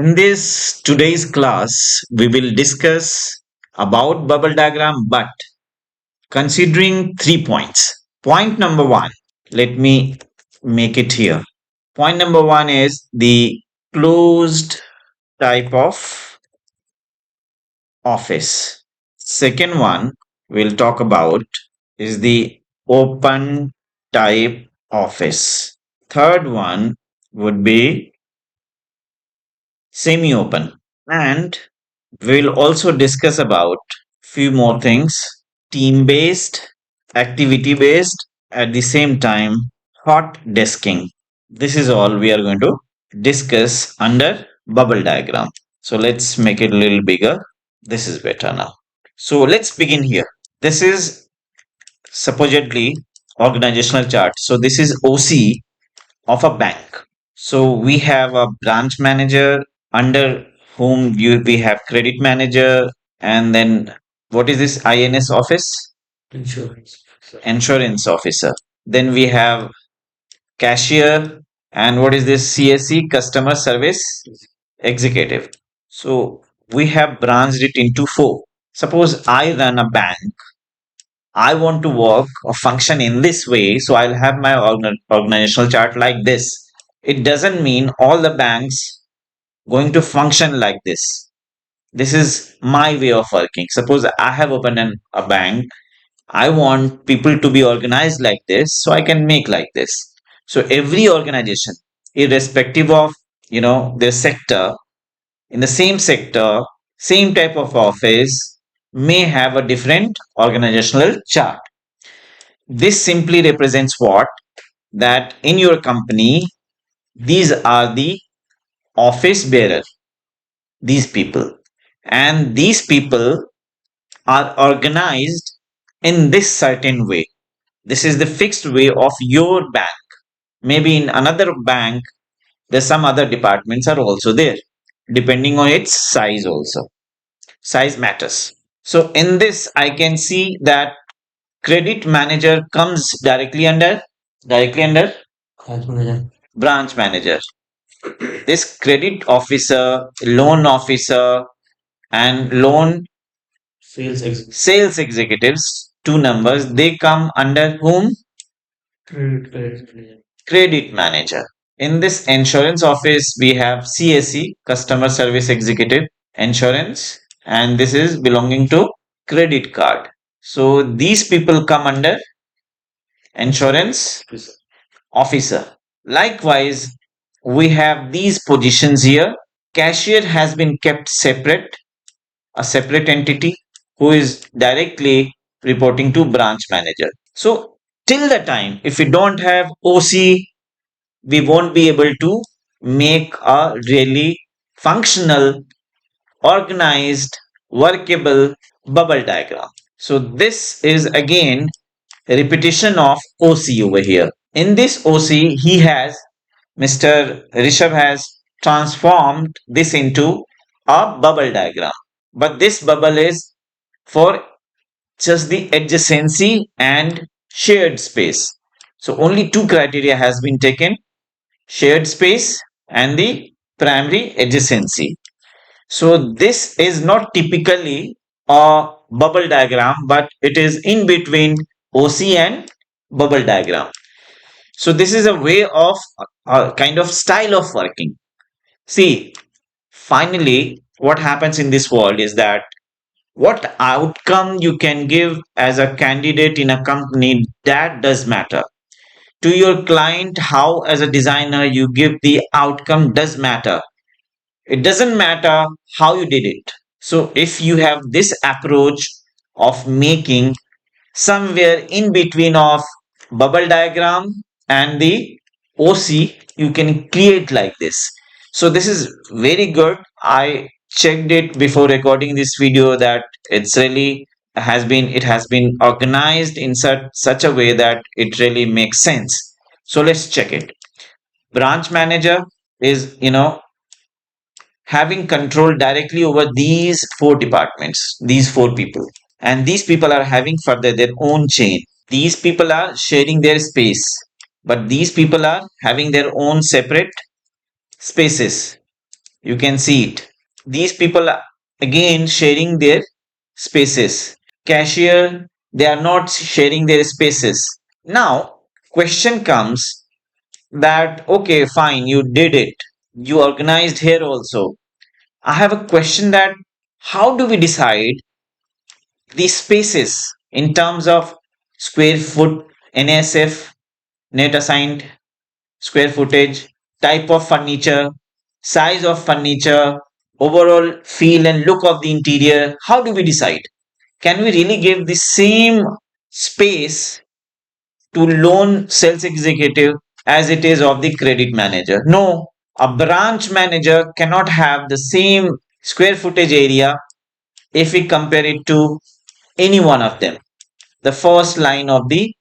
In this today's class, we will discuss about bubble diagram, but considering 3 points. Point number one, let me make it here. Point number one is the closed type of office. Second one we'll talk about is the open type office. Third one would be semi-open. And we'll also discuss about few more things: team based, activity based, at the same time hot desking. This is all we are going to discuss under bubble diagram. So let's make it a little bigger. This is better now. So let's begin here. This is supposedly organizational chart. So this is OC of a bank. So we have a branch manager, under whom we have credit manager, and then what is this INS office? Insurance officer. Then we have cashier, and what is this CSE, customer service executive. So we have branched it into four. Suppose I run a bank, I want to work or function in this way, so I'll have my organizational chart like this. It doesn't mean all the banks going to function like this. This is my way of working. Suppose I have opened a bank, I want people to be organized like this, so I can make like this. So every organization, irrespective of their sector, in the same sector, same type of office, may have a different organizational chart. This simply represents what? That in your company, these are the office bearer, these people. And these people are organized in this certain way. This is the fixed way of your bank. Maybe in another bank, there's some other departments are also there, depending on its size also. Size matters. So in this, I can see that credit manager comes directly under branch manager. This credit officer, loan officer, and loan sales executives, two numbers, they come under whom? Credit manager. In this insurance office, we have CSE, customer service executive, insurance, and this is belonging to credit card. So these people come under insurance officer. Likewise, we have these positions here. Cashier has been kept separate, a separate entity who is directly reporting to branch manager. So till the time, if we don't have OC, we won't be able to make a really functional, organized, workable bubble diagram. So this is again a repetition of OC over here. In this OC, Mr. Rishabh has transformed this into a bubble diagram. But this bubble is for just the adjacency and shared space. So only two criteria has been taken: shared space and the primary adjacency. So this is not typically a bubble diagram, but it is in between OC and bubble diagram. So this is a way of a kind of style of working. See, finally, what happens in this world is that what outcome you can give as a candidate in a company, that does matter. To your client, how as a designer you give the outcome does matter. It doesn't matter how you did it. So if you have this approach of making somewhere in between of bubble diagram and the OC, you can create like this. So this is very good. I checked it before recording this video that it has been organized in such a way that it really makes sense. So let's check it. Branch manager is having control directly over these four departments, these four people, and these people are having further their own chain. These people are sharing their space, but these people are having their own separate spaces. You can see it. These people are again sharing their spaces. Cashier, they are not sharing their spaces. Now, question comes that, okay, fine, you did it. You organized here also. I have a question that how do we decide these spaces in terms of square foot, NSF, net assigned square footage, type of furniture, size of furniture, overall feel and look of the interior? How do we decide? Can we really give the same space to loan sales executive as it is of the credit manager? No, a branch manager cannot have the same square footage area if we compare it to any one of them. The first line of the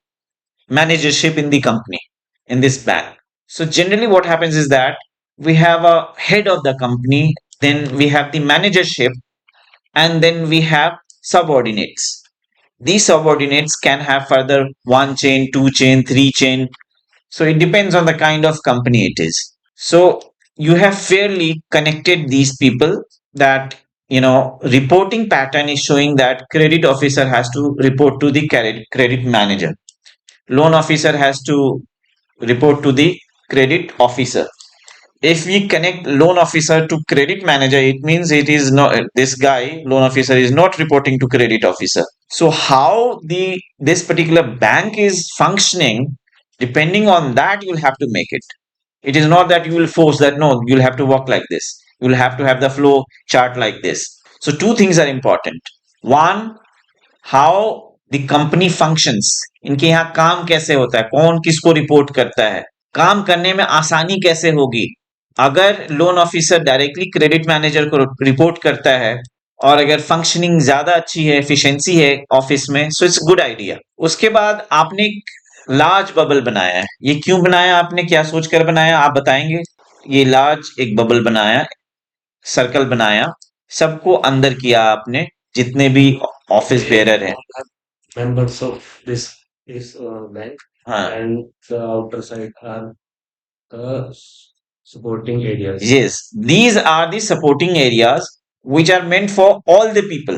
managership in the company, in this bank. So generally what happens is that we have a head of the company, then we have the managership, and then we have subordinates. These subordinates can have further one chain, two chain, three chain. So it depends on the kind of company it is. So you have fairly connected these people that, reporting pattern is showing that credit officer has to report to the credit manager. Loan officer has to report to the credit officer. If we connect loan officer to credit manager, it means it is not, this guy loan officer is not reporting to credit officer. So how this particular bank is functioning, depending on that, you'll have to make it. It is not that you will force that, no, you'll have to work like this, you'll have to have the flow chart like this. So two things are important. One, how the company functions, इनके यहाँ काम कैसे होता है, कौन किसको report करता है, काम करने में आसानी कैसे होगी। अगर loan officer directly credit manager को रिपोर्ट करता है और अगर फंक्शनिंग ज्यादा अच्छी है, एफिशिएंसी है ऑफिस में, सो इट्स गुड आइडिया। उसके बाद आपने एक लार्ज बबल बनाया है। ये क्यों बनाया आपने, क्या सोचकर बनाया, आप बताएंगे। ये लार्ज एक बबल बनाया, सर्कल बनाया, सबको अंदर किया आपने, जितने भी ऑफिस बेरर हैं। members of this bank, हाँ, and the outer side are the supporting areas. yes, these are the supporting areas which are meant for all the people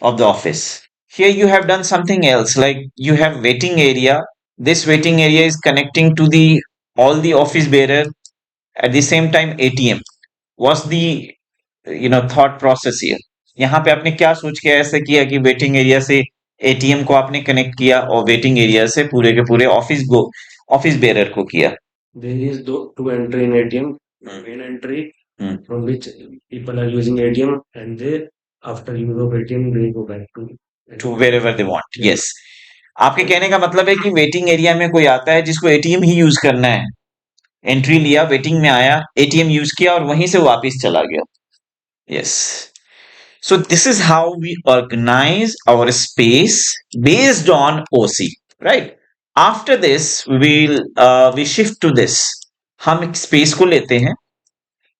of the office. Here you have done something else, like you have waiting area. This waiting area is connecting to the all the office bearer, at the same time ATM. What's the thought process here? यहाँ पे आपने क्या सोच के ऐसा किया कि waiting area से एटीएम को आपने कनेक्ट किया और वेटिंग एरिया से पूरे के पूरे ऑफिस बेरर को किया। There is two entry in ATM. Hmm. Main entry Hmm. from which people are using ATM, and they after use of ATM they go back to wherever they want. Yeah. Yes. आपके कहने का मतलब है कि waiting area में कोई आता है जिसको एटीएम ही यूज करना है, एंट्री लिया, वेटिंग में आया, एटीएम यूज किया और वहीं से वापस चला गया। Yes, so this is how we organize our space based on OC, right? After this we shift to this. हम एक स्पेस को लेते हैं,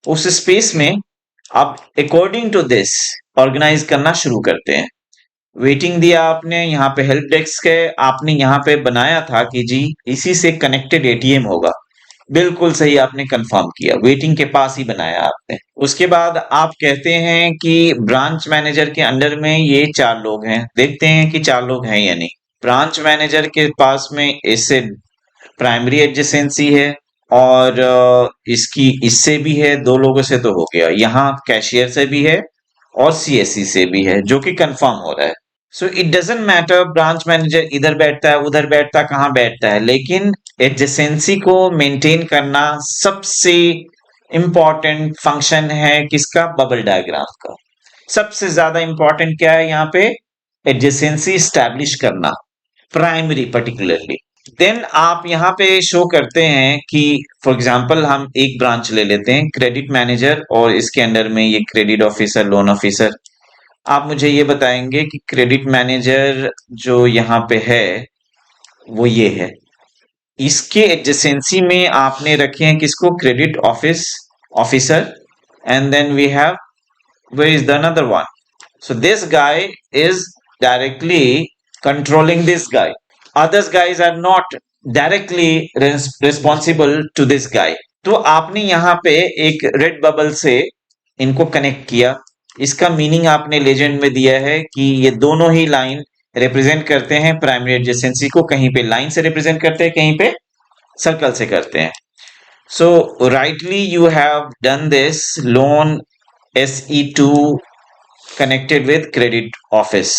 उस स्पेस में आप अकॉर्डिंग टू दिस ऑर्गेनाइज करना शुरू करते हैं। वेटिंग दिया आपने, यहाँ पे हेल्प डेस्क है, आपने यहाँ पे बनाया था कि जी इसी से कनेक्टेड एटीएम होगा। बिल्कुल सही, आपने कंफर्म किया, वेटिंग के पास ही बनाया आपने। उसके बाद आप कहते हैं कि ब्रांच मैनेजर के अंडर में ये 4 लोग हैं, देखते हैं कि 4 लोग हैं या नहीं। ब्रांच मैनेजर के पास में इससे प्राइमरी एडजेसेंसी है और इसकी इससे भी है, 2 लोगों से तो हो गया, यहाँ कैशियर से भी है और सीएससी से भी है, जो कि कंफर्म हो रहा है। So it doesn't matter branch manager इधर बैठता है उधर बैठता है कहाँ बैठता है, लेकिन एडजेसेंसी को मेंटेन करना सबसे इंपॉर्टेंट फंक्शन है किसका, बबल डायग्राम का। सबसे ज्यादा इंपॉर्टेंट क्या है यहाँ पे, एडजेसेंसी स्टैब्लिश करना, प्राइमरी पर्टिकुलरली। देन आप यहाँ पे शो करते हैं कि फॉर एग्जांपल हम एक ब्रांच ले लेते हैं, क्रेडिट मैनेजर, और इसके अंडर में ये क्रेडिट ऑफिसर, लोन ऑफिसर। आप मुझे ये बताएंगे कि क्रेडिट मैनेजर जो यहाँ पे है वो ये है, इसके एडजेसेंसी में आपने रखे हैं किसको, credit office officer, and then we have where is the another one, so this guy is directly controlling this guy, others guys are not directly responsible to this guy, तो आपने यहाँ पे एक रेड बबल से इनको connect किया। इसका meaning आपने लेजेंड में दिया है कि ये दोनों ही लाइन रिप्रेजेंट करते हैं प्राइमरी एडजेसेंसी को, कहीं पे लाइन से रिप्रेजेंट करते हैं, कहीं पे सर्कल से करते हैं। So rightly you have done this loan SE2 connected with credit office,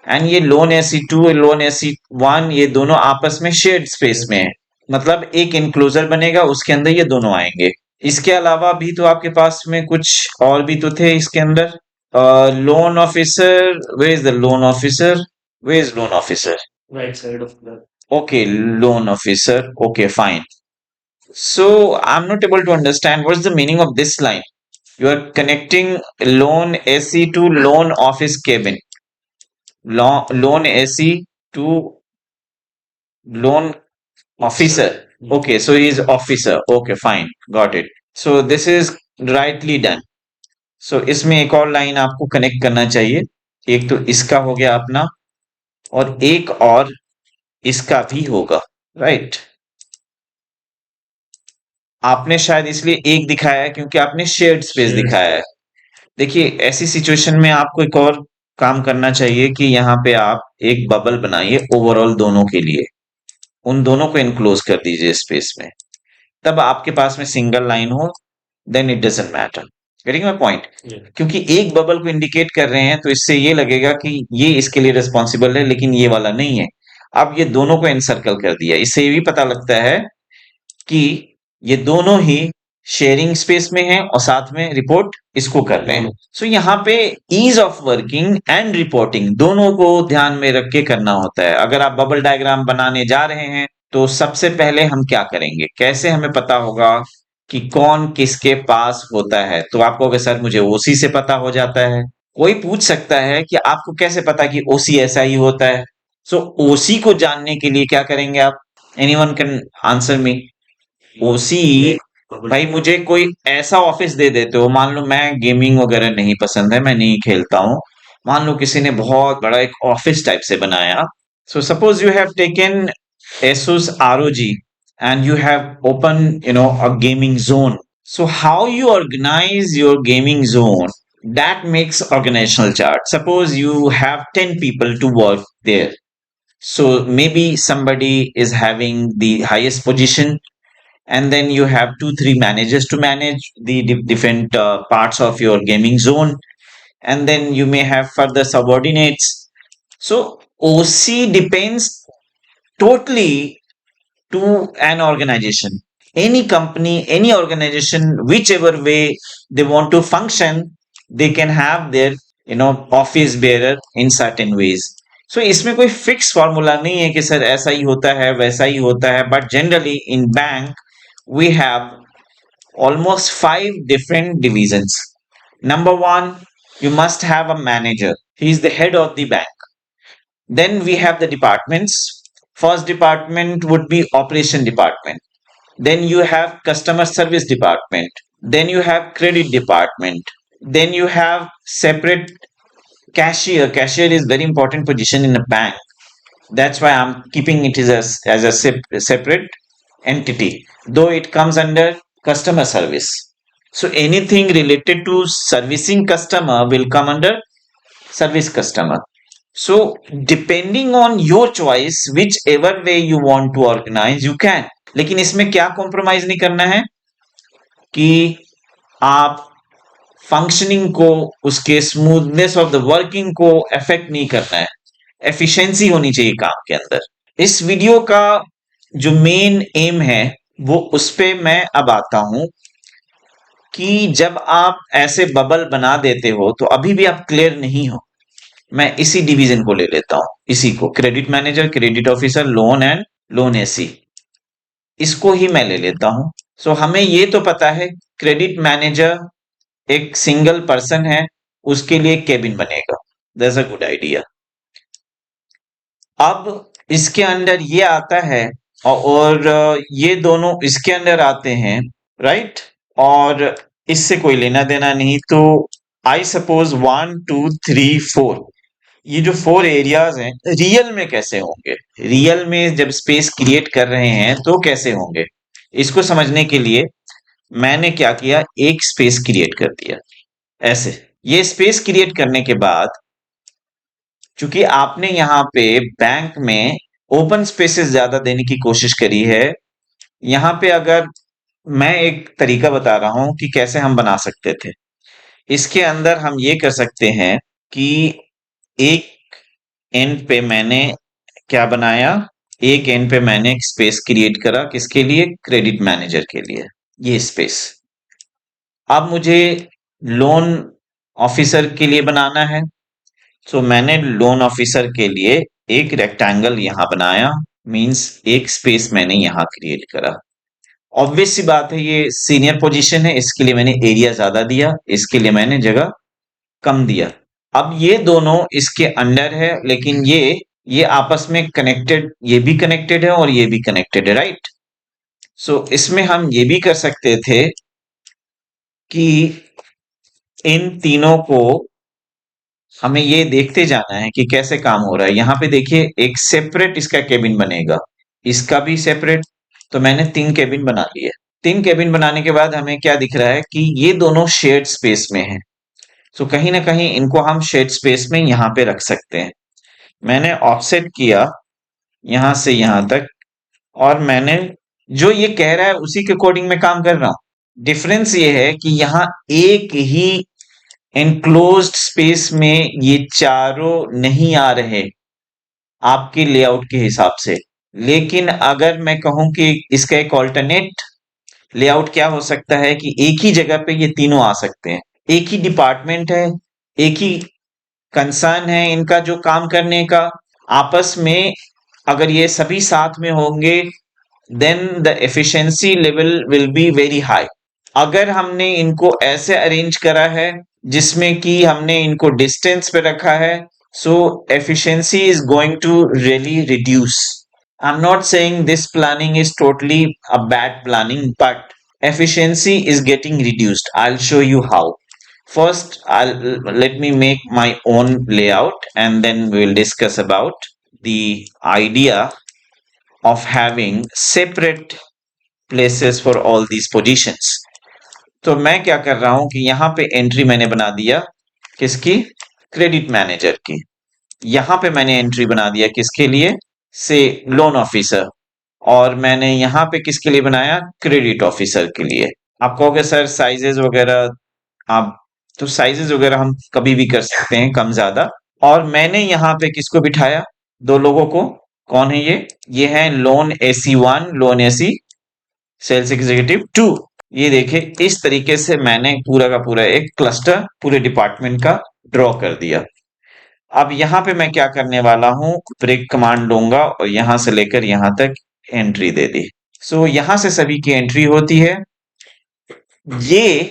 and ये लोन SE2 लोन SE1 ये दोनों आपस में शेयर्ड स्पेस में है, मतलब एक इनक्लोजर बनेगा, उसके अंदर ये दोनों आएंगे। इसके अलावा भी तो आपके पास में कुछ और भी तो थे इसके अंदर। Loan officer, way is the loan officer, way is loan officer? Right side of the. Okay, loan officer, okay, fine. So I'm not able to understand what's the meaning of this line. You are connecting loan SE to loan office cabin. Loan SE to loan officer. Okay, so he is officer. Okay, fine, got it. So this is rightly done. So इसमें एक और line आपको connect करना चाहिए। एक तो इसका हो गया अपना, और एक और इसका भी होगा, राइट? आपने शायद इसलिए एक दिखाया है क्योंकि आपने शेयर्ड स्पेस Shared दिखाया है। देखिए, ऐसी सिचुएशन में आपको एक और काम करना चाहिए कि यहाँ पे आप एक बबल बनाइए ओवरऑल दोनों के लिए, उन दोनों को इनक्लोज कर दीजिए स्पेस में, तब आपके पास में सिंगल लाइन हो, then it doesn't matter. Getting my point? Yeah. क्योंकि एक बबल को इंडिकेट कर रहे हैं तो इससे ये लगेगा कि ये इसके लिए रिस्पॉन्सिबल है, लेकिन ये वाला नहीं है। अब ये दोनों को एनसर्कल कर दिया, इससे ये भी पता लगता है कि ये दोनों ही शेयरिंग स्पेस में हैं और साथ में रिपोर्ट इसको कर रहे हैं। सो यहाँ पे ease of working and reporting दोनों को ध्यान में रख के करना होता है। अगर आप बबल डायग्राम बनाने जा रहे हैं तो सबसे पहले हम क्या करेंगे, कैसे हमें पता होगा कि कौन किसके पास होता है? तो आप कहोगे सर मुझे ओसी से पता हो जाता है। कोई पूछ सकता है कि आपको कैसे पता कि ओसी ऐसा ही होता है? सो ओसी को जानने के लिए क्या करेंगे आप? Anyone can answer me. ओसी, भाई मुझे कोई ऐसा ऑफिस दे देते हो, मान लो मैं गेमिंग वगैरह नहीं पसंद है, मैं नहीं खेलता हूँ, मान लो किसी ने बहुत बड़ा एक ऑफिस टाइप से बनाया। So suppose you have taken Asus ROG and you have opened, a gaming zone. So how you organize your gaming zone, that makes organizational chart. Suppose you have 10 people to work there. So maybe somebody is having the highest position, and then you have 2 3 managers to manage the different parts of your gaming zone, and then you may have further subordinates. So OC depends totally to an organization, any company, any organization, whichever way they want to function, they can have their office bearer in certain ways. So इसमें कोई fix formula नहीं है कि sir ऐसा ही होता है वैसा ही होता है, but generally in bank we have almost 5 different divisions. Number one, you must have a manager. He is the head of the bank. Then we have the departments. First department would be operation department. Then you have customer service department. Then you have credit department. Then you have separate cashier. Cashier is very important position in a bank. That's why I'm keeping it as a separate entity, though it comes under customer service. So anything related to servicing customer will come under service customer. So depending on your choice, whichever way you want to organize, you can. लेकिन इसमें क्या compromise नहीं करना है कि आप functioning को, उसके स्मूथनेस ऑफ द वर्किंग को अफेक्ट नहीं करना है। एफिशिएंसी होनी चाहिए काम के अंदर। इस वीडियो का जो मेन एम है वो उस पे मैं अब आता हूं कि जब आप ऐसे बबल बना देते हो तो अभी भी आप क्लियर नहीं हो, मैं इसी डिवीजन को ले लेता हूं, इसी को credit manager, credit officer, loan and loan AC, इसको ही मैं ले लेता हूं। सो हमें ये तो पता है क्रेडिट मैनेजर एक सिंगल पर्सन है, उसके लिए केबिन बनेगा, दैट्स अ गुड आइडिया। अब इसके अंदर ये आता है और ये दोनों इसके अंदर आते हैं, राइट? और इससे कोई लेना देना नहीं, तो आई सपोज 1 2 3 4, ये जो 4 एरियाज हैं रियल में कैसे होंगे, रियल में जब स्पेस क्रिएट कर रहे हैं तो कैसे होंगे, इसको समझने के लिए मैंने क्या किया, एक स्पेस क्रिएट कर दिया ऐसे। ये स्पेस क्रिएट करने के बाद, चूंकि आपने यहाँ पे बैंक में ओपन स्पेसेस ज्यादा देने की कोशिश करी है, यहाँ पे अगर मैं एक तरीका बता रहा हूं कि कैसे हम बना सकते थे। इसके अंदर हम ये कर सकते हैं कि एक एंड पे मैंने क्या बनाया, एक एंड पे मैंने एक स्पेस क्रिएट करा, किसके लिए, क्रेडिट मैनेजर के लिए, ये स्पेस। अब मुझे लोन ऑफिसर के लिए बनाना है, तो मैंने लोन ऑफिसर के लिए एक रेक्टेंगल यहां बनाया, मींस एक स्पेस मैंने यहां क्रिएट करा। ऑब्वियस सी बात है, ये सीनियर पोजीशन है, इसके लिए मैंने एरिया ज्यादा दिया, इसके लिए मैंने जगह कम दिया। अब ये दोनों इसके अंडर है, लेकिन ये आपस में कनेक्टेड, ये भी कनेक्टेड है और ये भी कनेक्टेड है, राइट। सो इसमें हम ये भी कर सकते थे कि इन तीनों को हमें ये देखते जाना है कि कैसे काम हो रहा है। यहाँ पे देखिए, एक सेपरेट इसका केबिन बनेगा, इसका भी सेपरेट। तो मैंने 3 केबिन बना लिए। 3 केबिन बनाने के बाद हमें क्या दिख रहा है कि ये दोनों शेड स्पेस में है। तो कहीं ना कहीं इनको हम शेड स्पेस में यहाँ पे रख सकते हैं। मैंने ऑफसेट किया यहां से यहां तक, और मैंने जो ये कह रहा है उसी के अकॉर्डिंग मैं काम कर रहा हूं। डिफरेंस ये है कि यहाँ एक ही एनक्लोज्ड स्पेस में ये चारों नहीं आ रहे आपके लेआउट के हिसाब से। लेकिन अगर मैं कहूं कि इसका एक ऑल्टरनेट लेआउट क्या हो सकता है कि एक ही जगह पे ये तीनों आ सकते हैं। एक ही डिपार्टमेंट है, एक ही कंसर्न है इनका जो काम करने का, आपस में अगर ये सभी साथ में होंगे, then the efficiency level will be very high. अगर हमने इनको ऐसे अरेंज करा है जिसमें कि हमने इनको डिस्टेंस पे रखा है, so efficiency is going to really reduce. I am not saying this planning is totally a bad planning, but efficiency is getting reduced. I'll show you how. First, let me make my own layout, and then we will discuss about the idea of having separate places for all these positions. तो मैं क्या कर रहा हूं कि यहां पे entry मैंने बना दिया किसकी, क्रेडिट मैनेजर की। यहां पे मैंने एंट्री बना दिया किसके लिए, से लोन ऑफिसर। और मैंने यहाँ पे किसके लिए बनाया, क्रेडिट ऑफिसर के लिए। आप कहोगे सर साइजेस वगैरह, आप तो साइजेस वगैरह हम कभी भी कर सकते हैं, कम ज्यादा। और मैंने यहाँ पे किसको बिठाया, 2 लोगों को। कौन है ये है loan AC1, loan AC, sales executive 2। ये देखिए, इस तरीके से मैंने पूरा का पूरा एक क्लस्टर पूरे डिपार्टमेंट का ड्रॉ कर दिया। अब यहाँ पे मैं क्या करने वाला हूं, ब्रेक कमांड लूंगा और यहां से लेकर यहां तक एंट्री दे दी। सो यहां से सभी की एंट्री होती है। ये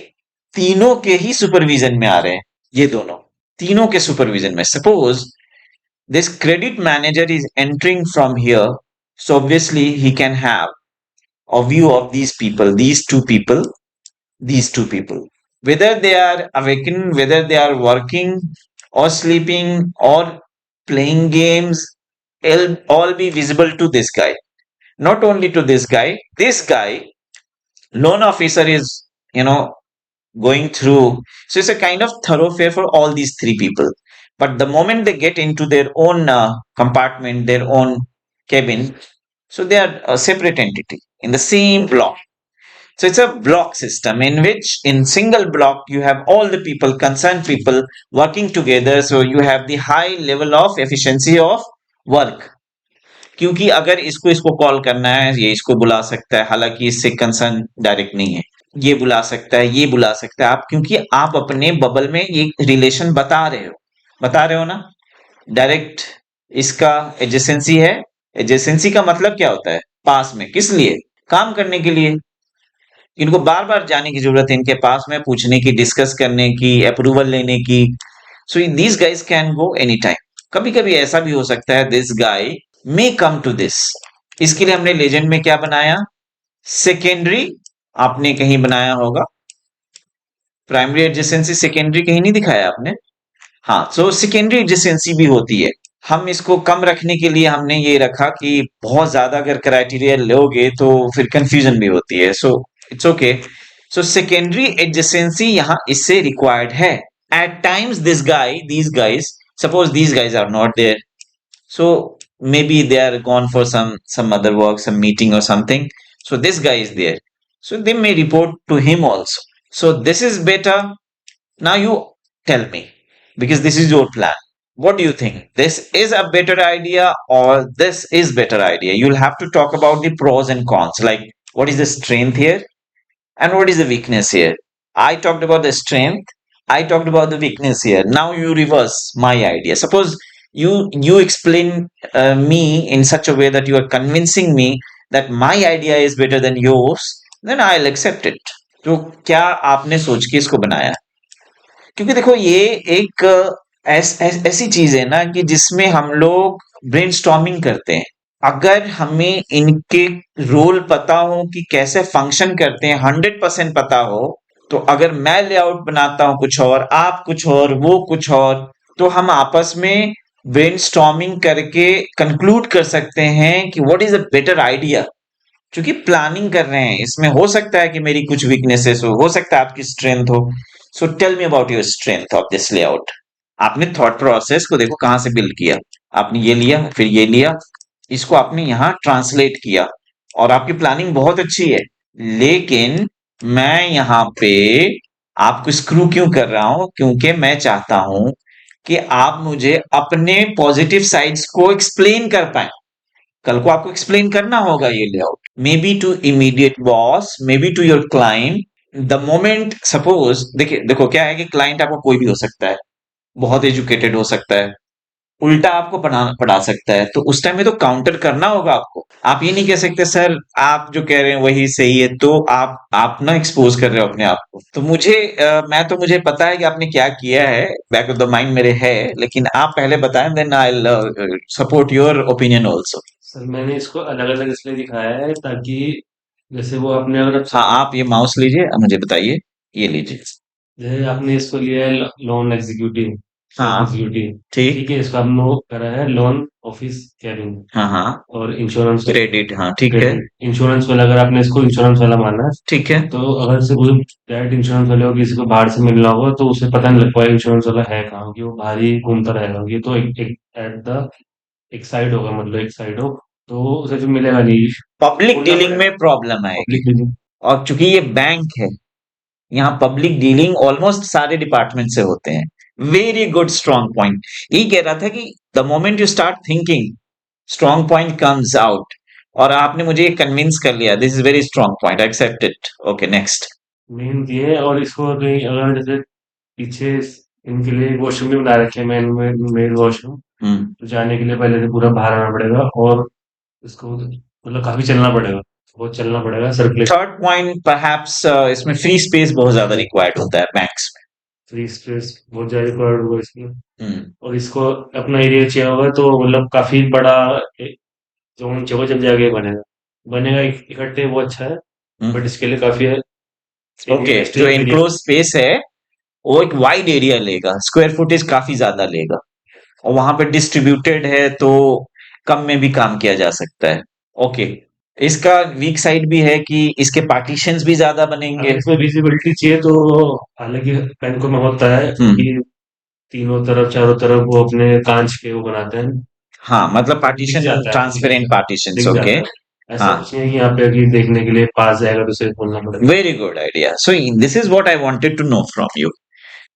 तीनों के ही सुपरविजन में आ रहे हैं, ये दोनों तीनों के सुपरविजन में। Suppose this credit manager is entering from here, so obviously he can have a view of these people, these two people, whether they are awakened, whether they are working or sleeping or playing games, it'll all be visible to this guy. Not only to this guy, loan officer is, going through. So it's a kind of thoroughfare for all these 3 people. But the moment they get into their own compartment, their own cabin, so they are a separate entity in the same block. So it's a block system in which in single block you have all the people, concerned people working together. So you have the high level of efficiency of work. क्योंकि अगर इसको इसको call करना है, ये इसको बुला सकता है, हालांकि इससे कंसर्न डायरेक्ट नहीं है। ये बुला सकता है, ये बुला सकता है, आप क्योंकि आप अपने बबल में ये रिलेशन बता रहे हो ना। डायरेक्ट इसका एडजेसेंसी है। एडजेसेंसी का मतलब क्या होता है, पास में। किस लिए, काम करने के लिए। इनको बार बार जाने की जरूरत है इनके पास में, पूछने की, डिस्कस करने की, अप्रूवल लेने की। So these guys can go any time. कभी कभी ऐसा भी हो सकता है this guy may come to this. इसके लिए हमने लेजेंड में क्या बनाया, सेकेंडरी। आपने कहीं बनाया होगा प्राइमरी एडजेसेंसी, सेकेंडरी कहीं नहीं दिखाया आपने। हाँ, सो सेकेंडरी एडजेसेंसी भी होती है। हम इसको कम रखने के लिए हमने ये रखा कि बहुत ज्यादा अगर क्राइटेरिया लोगे तो फिर कंफ्यूजन भी होती है। So it's okay, So secondary adjacency यहाँ इससे required है. At times these guys, suppose these guys are not there. So maybe they are gone for some other work, some meeting or something. So this guy is there. So they may report to him also. So this is better. Now you tell me, because this is your plan. What do you think? This is a better idea or this is better idea? You'll have to talk about the pros and cons. Like what is the strength here and what is the weakness here? I talked about the strength. I talked about the weakness here. Now you reverse my idea. Suppose you explain me in such a way that you are convincing me that my idea is better than yours, then I'll accept it. तो क्या आपने सोच के इसको बनाया? क्योंकि देखो ये एक ऐसी चीज है ना कि जिसमें हम लोग ब्रेनस्टॉर्मिंग करते हैं. अगर हमें इनके रोल पता हो कि कैसे फंक्शन करते हैं 100% पता हो, तो अगर मैं लेआउट बनाता हूं कुछ और, आप कुछ और, वो कुछ और, तो हम आपस में ब्रेनस्टॉर्मिंग करके कंक्लूड कर सकते हैं कि what is a better idea. क्योंकि प्लानिंग कर रहे हैं, इसमें हो सकता है कि मेरी कुछ वीकनेसेस हो सकता है आपकी स्ट्रेंथ हो. So tell me about your strength of this layout. आपने थॉट प्रोसेस को देखो कहां से बिल्ड किया. आपने ये लिया, फिर ये लिया, इसको आपने यहाँ ट्रांसलेट किया और आपकी प्लानिंग बहुत अच्छी है. लेकिन मैं यहाँ पे आपको स्क्रू क्यों कर रहा हूं? क्योंकि मैं चाहता हूं कि आप मुझे अपने पॉजिटिव साइड्स को एक्सप्लेन कर पाए. कल को आपको एक्सप्लेन करना होगा ये layout, maybe to immediate boss, maybe to your client. The moment suppose देखिए, देखो क्या है कि क्लाइंट आपको कोई भी हो सकता है, बहुत एजुकेटेड हो सकता है, उल्टा आपको पढ़ा सकता है. तो उस टाइम में तो काउंटर करना होगा आपको. आप ये नहीं कह सकते सर आप जो कह रहे हैं वही सही है, तो आप ना एक्सपोज कर रहे हो अपने आप को. तो मुझे पता है कि आपने क्या किया है, बैक ऑफ द माइंड मेरे है, लेकिन आप पहले बताएं, then I will support your opinion also. Sir मैंने इसको अलग अलग इसलिए दिखाया है ताकि जैसे वो आपने अगर हाँ, आप ये माउस लीजिए, मुझे बताइए, ये लीजिए. जैसे आपने इसको लिया है लोन एग्जीक्यूटिव, हाँ, एग्जीक्यूटिव, ठीक. ठीक है, इसको आपने वो करा है लोन ऑफिस कैबिन हाँ हाँ, और इंश्योरेंस क्रेडिट, हाँ ठीक है, क्रेडिट इंश्योरेंस वाला, अगर आपने इसको इंश्योरेंस वाला माना है, ठीक है. तो अगर से कोई डायरेक्ट इंश्योरेंस वाले को किसी को बाहर से मिलना होगा तो उसे पता नहीं लग पाएगा इंश्योरेंस वाला है कहाँ, कि वो बाहर ही घूमता रहेगा. ये तो एक एट द एक साइड होगा, मतलब एक साइड हो, तो उसे फिर मिलेगा नहीं. पब्लिक बोलना डीलिंग पड़ेगा में प्रॉब्लम आएगी. पब्लिक. और चूंकि ये बैंक है, यहाँ पब्लिक डीलिंग ऑलमोस्ट सारे डिपार्टमेंट से होते हैं. Very good strong point. यही कह रहा था कि the moment you start thinking, strong point comes out. और आपने मुझे कन्विंस कर लिया, this is very strong point, accept it. Okay, next. Main ये है. और इसको कहीं अगर जैसे पीछे इनके लिए वॉशरूम भी बना रखे हैं, मेन वॉशरूम, तो जाने के लिए पहले से पूरा बाहर आना पड़ेगा और इसको मतलब काफी चलना पड़ेगा, बहुत चलना पड़ेगा सर्कुलेशन. थर्ड पॉइंट परहैप्स, इसमें फ्री स्पेस बहुत ज्यादा रिक्वायर्ड होता है बैंक्स फ्री स्पेस बहुत ज्यादा रिक्वायर्ड होगा इसमें. में. और इसको अपना एरिया चाहिए होगा तो मतलब काफी बड़ा जोन चाहिए जब जाके बनेगा. बनेगा इकट्ठे वो अच्छा है, बट इसके लिए काफी है ओके, एरिया, जो एरिया. इनक्लोज स्पेस है वो एक वाइड एरिया लेगा, स्क्वायर फुटेज काफी ज्यादा लेगा, और वहां पे डिस्ट्रीब्यूटेड है तो कम में भी काम किया जा सकता है. ओके, इसका वीक साइड भी है कि इसके पार्टीशंस भी ज्यादा बनेंगे. अगर इसमें विजिबिलिटी चाहिए तो हालांकि बैंकों में होता है कि तीनों तरफ चारों तरफ वो अपने कांच के वो बनाते हैं, हाँ, मतलब दिख पार्टीशन, जाता है, ट्रांसपेरेंट पार्टीशंस. दिख ओके. जाता है. ऐसा हाँ, कुछ नहीं है कि यहाँ पे अभी देखने के लिए पास जाएगा तो उसे बोलना पड़ेगा. very good idea. So this is what I wanted to know from you.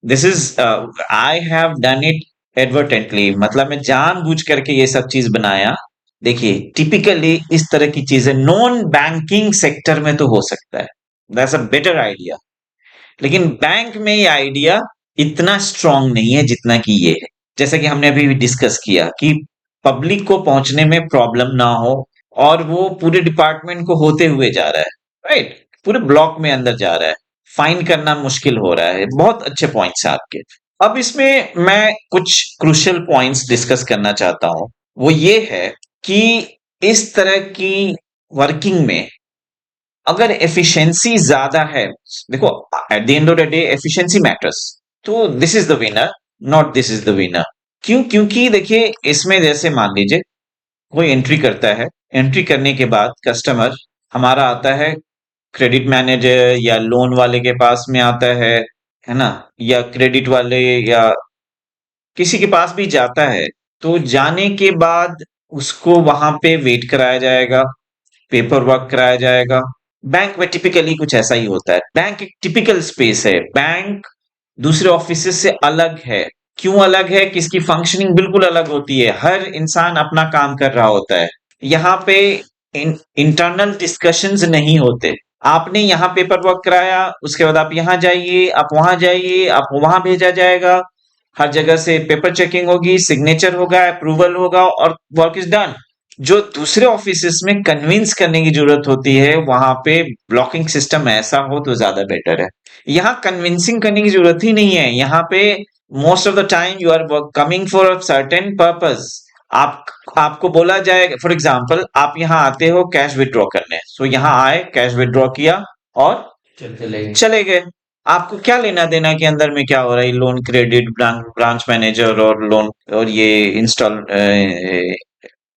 This is I have done it advertently. मतलब मैं जानबूझ करके ये सब चीज बनाया. देखिए, टिपिकली इस तरह की चीजें नॉन बैंकिंग सेक्टर में तो हो सकता है, दैट्स अ बेटर आइडिया. लेकिन बैंक में ये आइडिया इतना स्ट्रांग नहीं है जितना कि ये है. जैसा कि हमने अभी भी डिस्कस किया कि पब्लिक को पहुंचने में प्रॉब्लम ना हो, और वो पूरे डिपार्टमेंट को होते हुए जा रहा है, राइट, पूरे ब्लॉक में अंदर जा रहा है, फाइंड करना मुश्किल हो रहा है. बहुत अच्छे पॉइंट्स हैं आपके. अब इसमें मैं कुछ क्रूशियल पॉइंट्स डिस्कस करना चाहता हूं. वो ये है कि इस तरह की वर्किंग में अगर एफिशिएंसी ज्यादा है, देखो at the end of the day efficiency matters, तो this is the winner, not this is the winner. क्यों? क्योंकि देखिए इसमें जैसे मान लीजिए कोई एंट्री करता है, एंट्री करने के बाद कस्टमर हमारा आता है क्रेडिट मैनेजर या लोन वाले के पास में आता है ना, या क्रेडिट वाले या किसी के पास भी जाता है, तो जाने के बाद उसको वहां पे वेट कराया जाएगा, पेपर वर्क कराया जाएगा। बैंक में टिपिकली कुछ ऐसा ही होता है। बैंक एक टिपिकल स्पेस है। बैंक दूसरे ऑफिस से अलग है। क्यों अलग है? कि इसकी फंक्शनिंग बिल्कुल अलग होती है। हर इंसान अपना काम कर रहा होता है। यहाँ पे इंटरनल डिस्कशंस नहीं होते। आपने यहाँ पेपर वर्क कराया, उसके बाद आप यहाँ जाइए, आप वहां जाइए, आप वहां भेजा जाएगा। हर जगह से पेपर चेकिंग होगी, सिग्नेचर होगा, अप्रूवल होगा और वर्क इज डन। जो दूसरे ऑफिसेस में कन्विंस करने की जरूरत होती है, वहां पे ब्लॉकिंग सिस्टम ऐसा हो तो ज्यादा बेटर है। यहाँ कन्विंसिंग करने की जरूरत ही नहीं है। यहाँ पे most of the time you are coming for a certain purpose. आप आपको बोला जाए, फॉर एग्जाम्पल आप यहाँ आते हो कैश विड्रॉ करने, सो यहाँ आए, कैश विड्रॉ किया और चले गए। आपको क्या लेना देना कि अंदर में क्या हो रहा है? लोन, क्रेडिट, ब्रांच मैनेजर और लोन और ये install,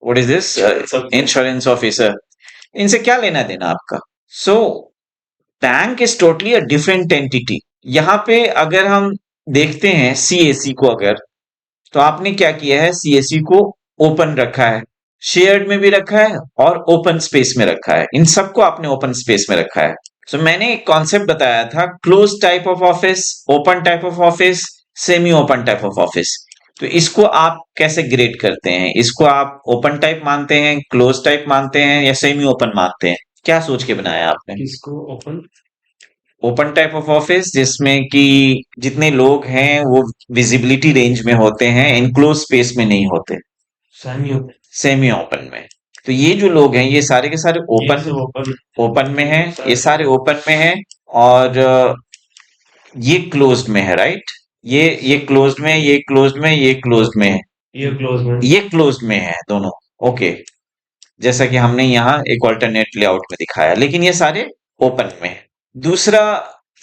what is this, insurance officer, इनसे क्या लेना देना आपका? So bank is totally a different entity. यहाँ पे अगर हम देखते हैं सीएसी को, अगर तो आपने क्या किया है, सीएसी को ओपन रखा है, शेयर्ड में भी रखा है और ओपन स्पेस में रखा है। इन सबको आपने ओपन स्पेस में रखा है। सो मैंने एक कॉन्सेप्ट बताया था, close type of office, open type of office, semi open type of office. तो इसको आप कैसे ग्रेड करते हैं? इसको आप ओपन टाइप मानते हैं, क्लोज टाइप मानते हैं या सेमी ओपन मानते हैं? क्या सोच के बनाया आपने? इसको open open type of office जिसमें कि जितने लोग हैं वो विजिबिलिटी रेंज में होते हैं, इनक्लोज स्पेस में नहीं होते, सेमी ओपन, सेमी ओपन में। तो ये जो लोग हैं ये सारे के सारे ओपन ओपन ओपन में हैं, ये सारे ओपन में हैं और ये क्लोज्ड में है, राइट? ये क्लोज्ड में, ये क्लोज्ड में, ये क्लोज्ड में है, ये क्लोज में, ये क्लोज्ड में है दोनों। ओके, जैसा कि हमने यहाँ एक ऑल्टरनेट लेआउट में दिखाया, लेकिन ये सारे ओपन में है। दूसरा,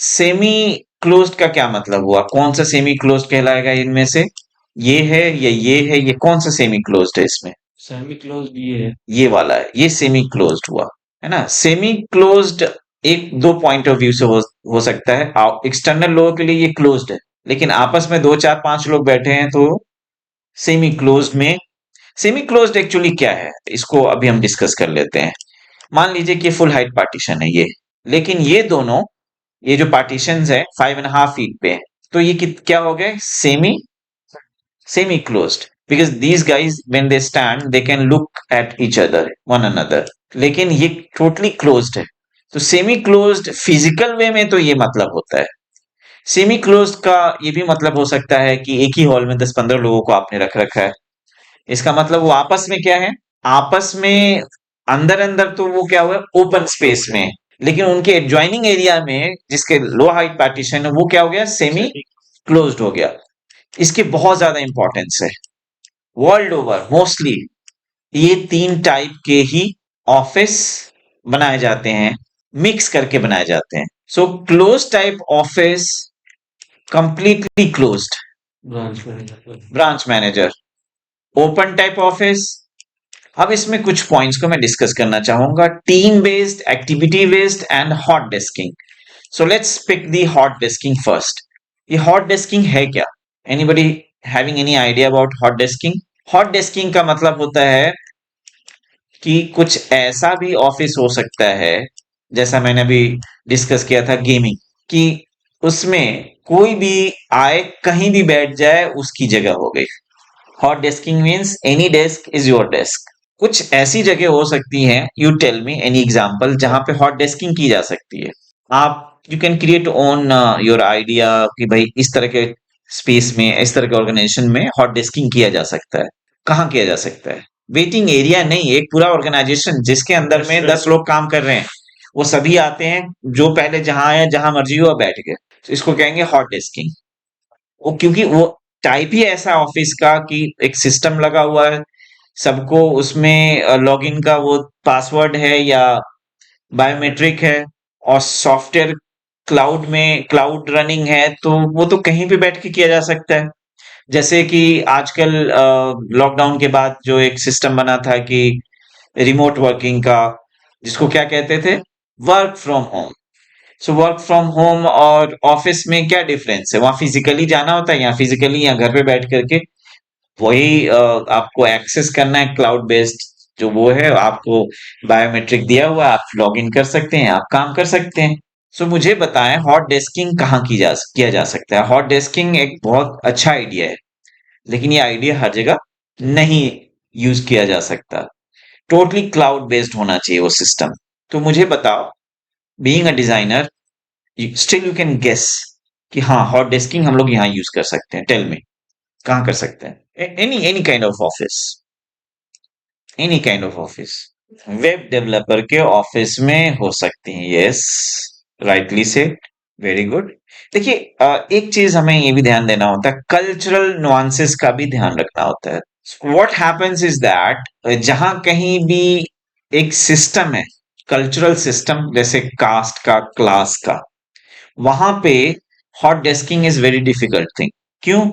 सेमी क्लोज्ड का क्या मतलब हुआ? कौन सा सेमी क्लोज्ड कहलाएगा इनमें से? ये है या ये है? ये कौन सा सेमी क्लोज्ड है इसमें? सेमी क्लोज ये है। ये वाला है, ये सेमी क्लोज्ड हुआ, है ना? सेमी क्लोज्ड एक दो पॉइंट ऑफ व्यू से हो सकता है। एक्सटर्नल लोगों के लिए ये क्लोज्ड है, लेकिन आपस में दो चार पांच लोग बैठे हैं तो सेमी क्लोज्ड में। सेमी क्लोज्ड एक्चुअली क्या है, इसको अभी हम डिस्कस कर लेते हैं। मान लीजिए कि फुल हाइट पार्टीशन है ये, लेकिन ये दोनों, ये जो पार्टीशन है 5.5 फीट पे है, तो ये क्या हो गए? Semi closed, because these guys when they stand they can look at each other, one another, लेकिन ये टोटली क्लोज्ड है। तो सेमी क्लोज्ड फिजिकल वे में तो ये मतलब होता है। सेमी क्लोज्ड का ये भी मतलब हो सकता है कि एक ही हॉल में 10-15 लोगों को आपने रख रखा है। इसका मतलब वो आपस में क्या है? आपस में अंदर अंदर तो वो क्या हुआ, ओपन स्पेस में, लेकिन उनके एडजॉइनिंग एरिया में जिसके लो हाइट पार्टीशन है वो क्या हो गया? सेमी क्लोज्ड हो गया। इसकी बहुत ज्यादा इंपॉर्टेंस है। वर्ल्ड ओवर मोस्टली ये तीन टाइप के ही ऑफिस बनाए जाते हैं, मिक्स करके बनाए जाते हैं। So close type office, completely closed, branch manager, branch manager. Open type office, अब इसमें कुछ पॉइंट्स को मैं डिस्कस करना चाहूंगा, team based, activity based and hot desking. So let's pick the hot desking first. ये हॉट डेस्किंग है क्या? Anybody having any idea about hot desking? Hot desking का मतलब होता है कि कुछ ऐसा भी ऑफिस हो सकता है, जैसा मैंने अभी डिस्कस किया था गेमिंग, कि उसमें कोई भी आए कहीं भी बैठ जाए उसकी जगह हो गई। Hot desking means any desk is your desk. कुछ ऐसी जगह हो सकती हैं, you tell me any example जहां पे हॉट डेस्किंग की जा सकती है। आप you can create own your idea कि भाई इस तरह के स्पेस में, इस तरह के ऑर्गेनाइजेशन में हॉट डेस्किंग किया जा सकता है। कहाँ किया जा सकता है? वेटिंग एरिया नहीं, एक पूरा ऑर्गेनाइजेशन जिसके अंदर में 10 लोग काम कर रहे हैं, वो सभी आते हैं, जो पहले जहां आए जहां मर्जी हो बैठ गए, तो इसको कहेंगे हॉट डेस्किंग। वो क्योंकि वो टाइप ही ऐसा ऑफिस का कि एक सिस्टम लगा हुआ है, सबको उसमें लॉगिन का वो पासवर्ड है या बायोमेट्रिक है, और सॉफ्टवेयर क्लाउड में, क्लाउड रनिंग है, तो वो तो कहीं भी बैठ के किया जा सकता है। जैसे कि आजकल लॉकडाउन के बाद जो एक सिस्टम बना था कि रिमोट वर्किंग का, जिसको क्या कहते थे? Work from home. So work from home और ऑफिस में क्या डिफरेंस है? वहां फिजिकली जाना होता है, यहाँ फिजिकली या घर पे बैठ करके वही आपको एक्सेस करना है क्लाउड बेस्ड जो वो है, आपको बायोमेट्रिक दिया हुआ है, आप लॉग इन कर सकते हैं, आप काम कर सकते हैं। सो मुझे बताएं हॉट डेस्किंग कहाँ किया जा सकता है? हॉट डेस्किंग एक बहुत अच्छा आइडिया है, लेकिन ये आइडिया हर जगह नहीं यूज किया जा सकता। टोटली क्लाउड बेस्ड होना चाहिए वो सिस्टम। तो मुझे बताओ, being a designer, still you can guess कि हाँ हॉट डेस्किंग हम लोग यहाँ यूज कर सकते हैं। टेल मी, कहाँ कर सकते हैं? Any any kind of office, any kind of office. Web developer के ऑफिस में हो सकती हैं, यस, राइटली से, वेरी गुड। देखिए एक चीज हमें ये भी ध्यान देना होता है, कल्चरल नुआंसेस का भी ध्यान रखना होता है। व्हाट हैपेंस इज दैट जहां कहीं भी एक सिस्टम है, कल्चरल सिस्टम, जैसे कास्ट का, क्लास का, वहां पे hot desking is very difficult thing. क्यों?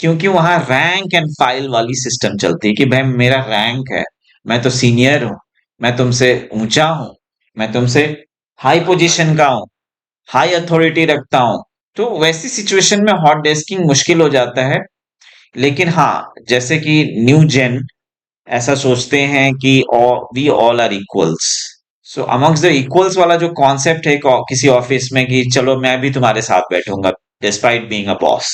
क्योंकि वहां रैंक एंड फाइल वाली सिस्टम चलती है कि भाई मेरा रैंक है, मैं तो सीनियर हूं, मैं तुमसे ऊंचा हूं, मैं तुमसे हाई पोजीशन का हूं, हाई अथॉरिटी रखता हूं। तो वैसी सिचुएशन में हॉट डेस्किंग मुश्किल हो जाता है। लेकिन हाँ, जैसे कि न्यू जेन ऐसा सोचते हैं कि we all are equals. So amongst the equals वाला जो कॉन्सेप्ट है किसी ऑफिस में कि चलो मैं भी तुम्हारे साथ बैठूंगा डिस्पाइट बीइंग अ बॉस,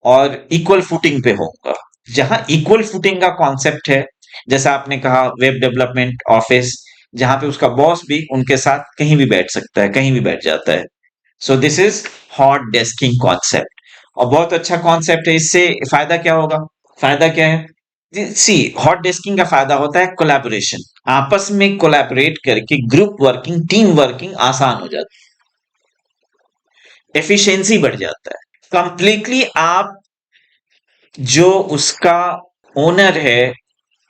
और इक्वल फुटिंग पे होऊंगा। जहां इक्वल फुटिंग का कॉन्सेप्ट है, जैसा आपने कहा वेब डेवलपमेंट ऑफिस, जहां पे उसका बॉस भी उनके साथ कहीं भी बैठ सकता है, कहीं भी बैठ जाता है। So this is hot desking concept, और बहुत अच्छा कॉन्सेप्ट है। इससे फायदा क्या होगा? फायदा क्या है? सी, हॉट डेस्किंग का फायदा होता है कोलैबोरेशन। आपस में कोलैबोरेट करके ग्रुप वर्किंग, टीम वर्किंग आसान हो जाती है, एफिशिएंसी बढ़ जाता है कंप्लीटली। आप जो उसका ओनर है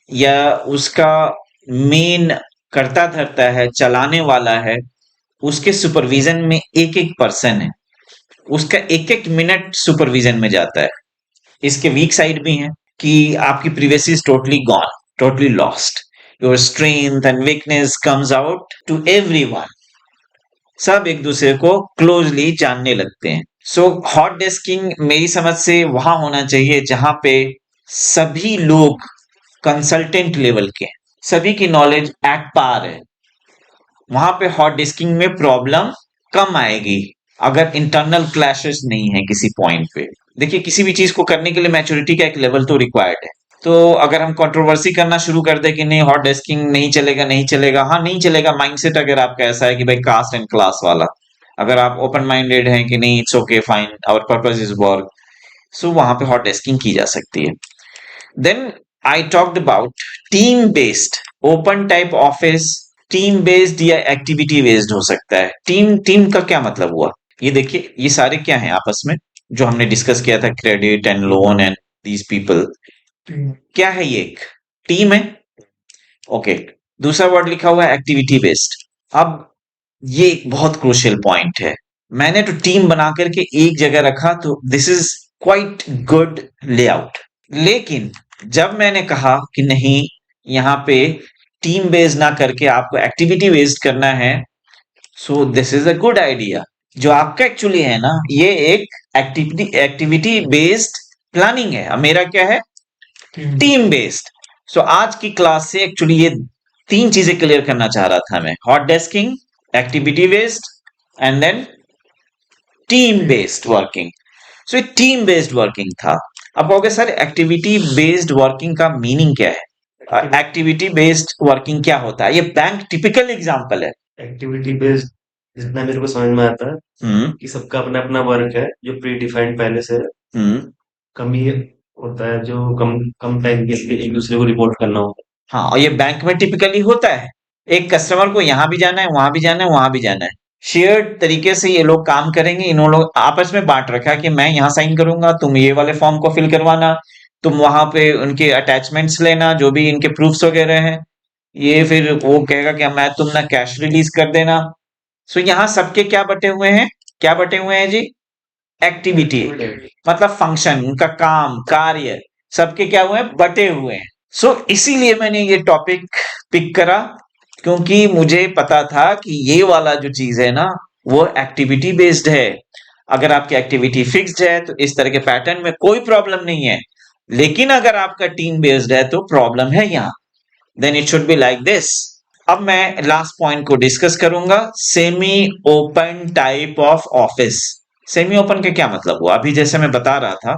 या उसका मेन करता धरता है, चलाने वाला है, उसके सुपरविजन में एक एक पर्सन है, उसका एक एक मिनट सुपरविजन में जाता है। इसके वीक साइड भी हैं कि आपकी privacy is totally gone, totally lost, your strength and weakness comes out to everyone. सब एक दूसरे को क्लोजली जानने लगते हैं। सो हॉट डेस्किंग मेरी समझ से वहां होना चाहिए जहां पे सभी लोग कंसल्टेंट लेवल के हैं, सभी की नॉलेज एट पार है। वहां पे हॉट डिस्किंग में प्रॉब्लम कम आएगी अगर इंटरनल क्लैशेस नहीं है किसी पॉइंट पे। देखिए किसी भी चीज को करने के लिए मैच्योरिटी का एक लेवल तो रिक्वायर्ड है। तो अगर हम कंट्रोवर्सी करना शुरू कर दे कि नहीं हॉट डेस्किंग नहीं चलेगा, नहीं चलेगा, हाँ नहीं चलेगा। माइंडसेट अगर आपका ऐसा है कि भाई कास्ट एंड क्लास वाला, अगर आप ओपन माइंडेड हैं कि नहीं it's okay fine, our purpose is work, so वहां पे हॉट डेस्किंग की जा सकती है। Then I talked about team based open type office. Team based या एक्टिविटी बेस्ड हो सकता है। टीम टीम का क्या मतलब हुआ? ये देखिए, ये सारे क्या हैं आपस में जो हमने डिस्कस किया था, credit and loan and these people, क्या है ये? एक टीम है। ओके, दूसरा वर्ड लिखा हुआ है एक्टिविटी बेस्ड। अब ये एक बहुत क्रूशियल पॉइंट है। मैंने तो टीम बना करके एक जगह रखा, तो this is quite good layout. लेकिन जब मैंने कहा कि नहीं, यहाँ पे टीम बेस्ड ना करके आपको एक्टिविटी बेस्ड करना है, so this is a good idea. जो आपका एक्चुअली है ना, ये एक एक्टिविटी बेस्ड प्लानिंग है। अब मेरा क्या है? Team based. सो आज की क्लास से एक्चुअली ये तीन चीजें क्लियर करना चाह रहा था मैं, hot desking, activity based and then team based working. So ये टीम बेस्ड वर्किंग था। अब कहोगे सर एक्टिविटी बेस्ड वर्किंग का मीनिंग क्या है? एक्टिविटी बेस्ड वर्किंग क्या होता है? ये बैंक टिपिकल एग्जांपल है। एक्टिविटी बेस्ड जितना मेरे को समझ में आता है कि सबका अपना अपना वर्क है जो प्री डिफाइंड पहले से है। कम ही होता है जो कम कम टाइम के लिए एक दूसरे को रिपोर्ट करना होता है। हाँ, और ये बैंक में टिपिकली होता है। एक कस्टमर को यहाँ भी जाना है, वहां भी जाना है, वहां भी जाना है। शेयर्ड तरीके से ये लोग काम करेंगे। इन्होंने लोग आपस में बांट रखा है कि मैं यहाँ साइन करूंगा, तुम ये वाले फॉर्म को फिल करवाना, तुम वहां पे उनके अटैचमेंट्स लेना, जो भी इनके प्रूफ्स वगैरह हैं। ये फिर वो कहेगा कि मैं तुम ना कैश रिलीज कर देना। सो यहाँ सबके क्या बटे हुए हैं? क्या बटे हुए हैं जी? एक्टिविटी, मतलब फंक्शन, उनका काम, कार्य, सबके क्या हुए हैं? बटे हुए हैं। सो इसीलिए मैंने ये टॉपिक पिक करा क्योंकि मुझे पता था कि ये वाला जो चीज है ना वो एक्टिविटी बेस्ड है। अगर आपकी एक्टिविटी फिक्स्ड है तो इस तरह के पैटर्न में कोई प्रॉब्लम नहीं है, लेकिन अगर आपका टीम बेस्ड है तो प्रॉब्लम है यहाँ। Then it should be like this. अब मैं लास्ट पॉइंट को डिस्कस करूंगा, semi open type of office. Semi open का क्या मतलब हुआ? अभी जैसे मैं बता रहा था,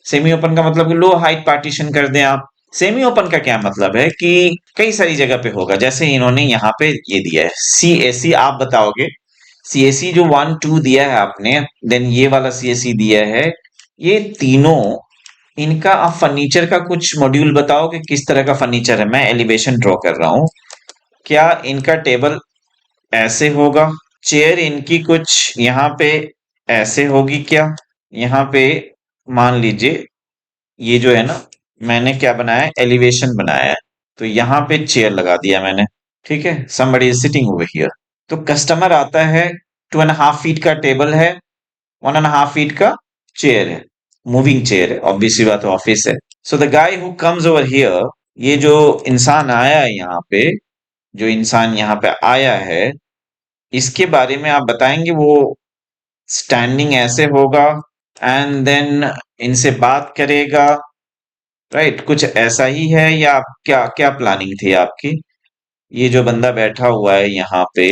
सेमी ओपन का मतलब लो हाइट पार्टीशन कर दें आप। सेमी ओपन का क्या मतलब है कि कई सारी जगह पे होगा, जैसे इन्होंने यहाँ पे ये दिया है CAC, आप बताओगे CAC जो 1 2 दिया है आपने, देन ये वाला CAC दिया है, ये तीनों इनका आप फर्नीचर का कुछ मॉड्यूल बताओ कि किस तरह का फर्नीचर है। मैं एलिवेशन ड्रॉ कर रहा हूं। क्या इनका टेबल ऐसे होगा? चेयर इनकी कुछ यहाँ पे ऐसे होगी क्या? यहाँ पे मान लीजिए ये जो है ना, मैंने क्या बनाया है, एलिवेशन बनाया है, तो यहाँ पे चेयर लगा दिया मैंने। ठीक है, somebody is sitting over here। तो कस्टमर आता है, 2.5 फीट का टेबल है, 1.5 फीट का चेयर है, मूविंग चेयर है, ऑब्वियसली बात ऑफिस है। So the guy who comes over here, ये जो इंसान आया है यहाँ पे, जो इंसान यहाँ पे आया है, इसके बारे में आप बताएंगे वो स्टैंडिंग ऐसे होगा एंड देन इनसे बात करेगा, राइट? कुछ ऐसा ही है या क्या क्या प्लानिंग थी आपकी? ये जो बंदा बैठा हुआ है यहाँ पे,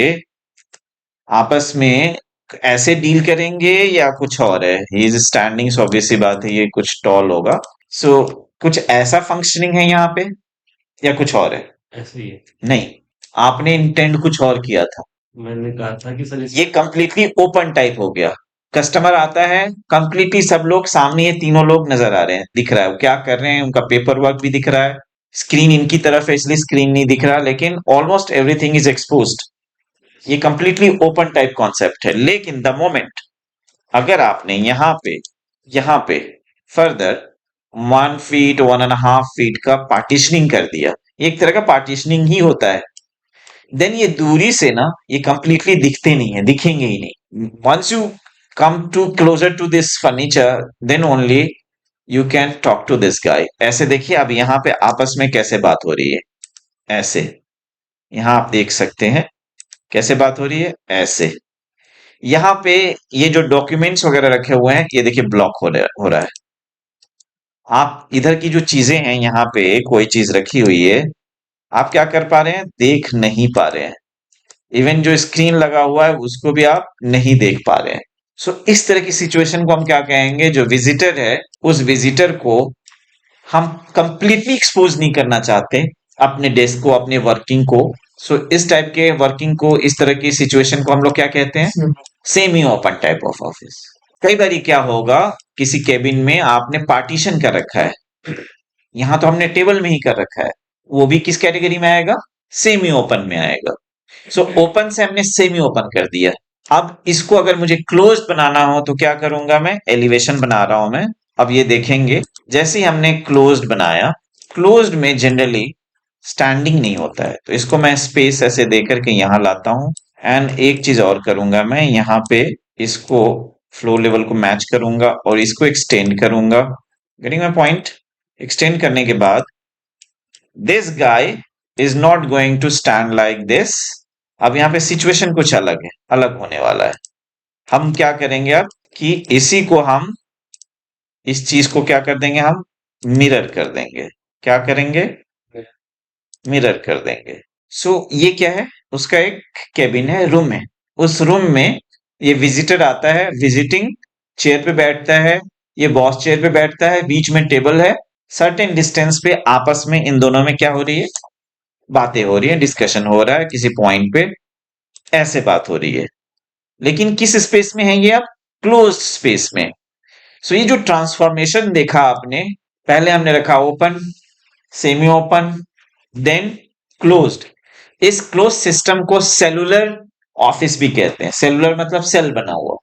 आपस में ऐसे डील करेंगे या कुछ और है? He is standing, so obvious सी बात है ये कुछ टॉल होगा। सो कुछ ऐसा फंक्शनिंग है यहाँ पे या कुछ और है? ऐसे ही है। नहीं, आपने इंटेंड कुछ और किया था। मैंने कहा था कि सर ये कंप्लीटली ओपन टाइप हो गया। कस्टमर आता है, कंप्लीटली सब लोग सामने, ये तीनों लोग नजर आ रहे हैं, दिख रहा है वो क्या कर रहे हैं, उनका पेपर वर्क भी दिख रहा है, स्क्रीन इनकी तरफ है इसलिए स्क्रीन नहीं दिख रहा, लेकिन ऑलमोस्ट एवरीथिंग इज एक्सपोज्ड। ये कंप्लीटली ओपन टाइप कॉन्सेप्ट है। लेकिन द मोमेंट अगर आपने यहाँ पे फर्दर 1 फीट 1.5 फीट का पार्टीशनिंग कर दिया, एक तरह का पार्टीशनिंग ही होता है, देन ये दूरी से ना ये कंप्लीटली दिखते नहीं है, दिखेंगे ही नहीं। Once you come to closer to this furniture then only you can talk to this guy. ऐसे देखिए अब यहाँ पे आपस में कैसे बात हो रही है, ऐसे। यहाँ आप देख सकते हैं कैसे बात हो रही है, ऐसे। यहाँ पे ये जो डॉक्यूमेंट्स वगैरह रखे हुए हैं ये देखिए ब्लॉक हो रहा है। आप इधर की जो चीजें हैं, यहाँ पे कोई चीज रखी हुई है, आप क्या कर पा रहे हैं, देख नहीं पा रहे हैं। इवन जो स्क्रीन लगा हुआ है उसको भी आप नहीं देख पा रहे हैं। सो इस तरह की सिचुएशन को हम क्या कहेंगे, जो विजिटर है उस विजिटर को हम कंप्लीटली एक्सपोज नहीं करना चाहते अपने डेस्क को, अपने वर्किंग को। सो इस टाइप के वर्किंग को, इस तरह की सिचुएशन को हम लोग क्या कहते हैं, semi open type of office. कई बार क्या होगा, किसी केबिन में आपने पार्टीशन कर रखा है, यहां तो हमने टेबल में ही कर रखा है, वो भी किस कैटेगरी में आएगा, सेमी ओपन में आएगा। सो ओपन से हमने सेमी ओपन कर दिया। अब इसको अगर मुझे क्लोज्ड बनाना हो तो क्या करूंगा, मैं एलिवेशन बना रहा हूं मैं। अब ये देखेंगे जैसे ही हमने क्लोज्ड बनाया, क्लोज्ड में जनरली स्टैंडिंग नहीं होता है, तो इसको मैं स्पेस ऐसे दे करके यहां लाता हूं। एंड एक चीज और करूंगा मैं, यहाँ पे इसको फ्लो लेवल को मैच करूंगा और इसको एक्सटेंड करूंगा। Getting my point? एक्सटेंड करने के बाद this guy is not going to stand like this. अब यहाँ पे सिचुएशन कुछ अलग है, अलग होने वाला है। हम क्या करेंगे अब कि इसी को हम, इस चीज को क्या कर देंगे, हम मिरर कर देंगे। क्या करेंगे, मिरर कर देंगे। सो ये क्या है, उसका एक केबिन है, रूम है। उस रूम में ये विजिटर आता है, विजिटिंग चेयर पे बैठता है, ये बॉस चेयर पे बैठता है, बीच में टेबल है, सर्टेन डिस्टेंस पे आपस में इन दोनों में क्या हो रही है, बातें हो रही है, डिस्कशन हो रहा है किसी पॉइंट पे, ऐसे बात हो रही है। लेकिन किस स्पेस में है ये, आप क्लोज्ड स्पेस में। सो ये जो ट्रांसफॉर्मेशन देखा आपने, पहले हमने रखा open, semi open, then closed. इस क्लोज सिस्टम को सेलुलर ऑफिस भी कहते हैं। सेलुलर मतलब सेल बना हुआ,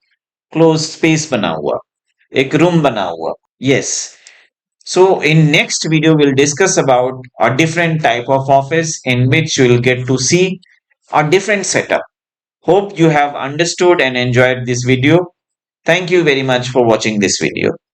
क्लोज स्पेस बना हुआ, एक रूम बना हुआ। Yes. So in next video, we'll discuss about a different type of office in which you will get to see a different setup. Hope you have understood and enjoyed this video. Thank you very much for watching this video.